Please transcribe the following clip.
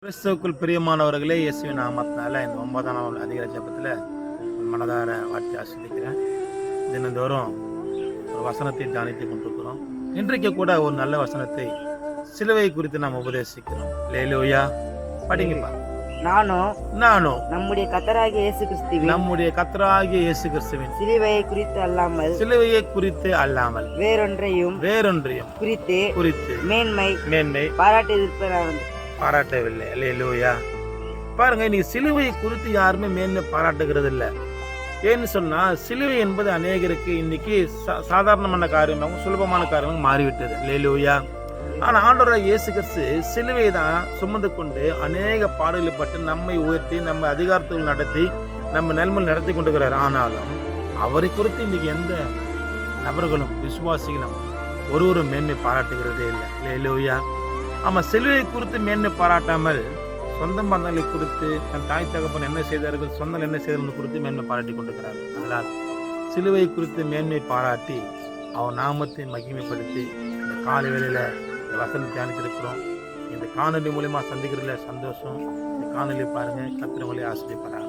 கிறிஸ்துவுக்குள் பிரியமானவர்களே, இயேசுவின் நாமத்தினால இந்த 9ஆம் அதிகார ஜெபத்தில் மனதார வாழ்த்தி ஆசிர்வதிக்கிறேன். தினந்தோறும் ஒரு வசனத்தை தியானித்து கொண்டிருக்கிறோம். இன்றைக்கு கூட ஒரு நல்ல வசனத்தை சிலுவை குறித்து நாம் உபதேசிக்கிறோம். அல்லேலூயா. படிங்கப்பா. நானும் நம்முடைய கர்த்தராகிய இயேசு கிறிஸ்துவின் சிலுவையை குறித்து அல்லாமல் வேறொன்றையும் குறித்து மேன்மை பாராட்டவில்லை. அல்லேலூயா. பாருங்க, நீ சிலுவையை குறித்து யாருமே மேன்மை பாராட்டுகிறது இல்லை. ஏன்னு சொன்னா, சிலுவை என்பது அநேகருக்கு இன்னைக்கு சாதாரணமான காரியமாகவும் சுலபமான காரியமாக மாறிவிட்டது. அல்லேலூயா. ஆனா ஆண்டவராகிய இயேசு கிறிஸ்து சிலுவை தான் சுமந்து கொண்டு அநேக பாடுகளை பட்டு நம்மை உயர்த்தி நம்ம அதிகாரத்தில் நடத்தி நம்ம நன்மையில் நடத்தி கொண்டிருக்கிறார். ஆனாலும் அவரை குறித்து இன்னைக்கு எந்த நபர்களும் விசுவாசிகளும் ஒருவரும் மேன்மை பாராட்டுகிறதே இல்லை. அல்லேலூயா. ஆமா, சிலுவை குறித்து மேன்மை பாராட்டாமல் சொந்த பந்தங்களை குறித்து தன் தாய் தகப்பன் என்ன செய்தார்கள், சொந்தம் என்ன செய்தார்கள் குறித்து மேன்மை பாராட்டி கொண்டிருக்கிறார்கள். அதனால் சிலுவை குறித்து மேன்மை பாராட்டி அவன் நாமத்தை மகிமைப்படுத்தி இந்த காலை வேளையில இந்த வசனம் தியானித்திருக்கிறோம். இந்த காணொலி மூலமா சந்திக்கிறதுல சந்தோஷம். இந்த காணொலி பாருங்க, கர்த்தர் உங்களை ஆசீர்வதிப்பாராக.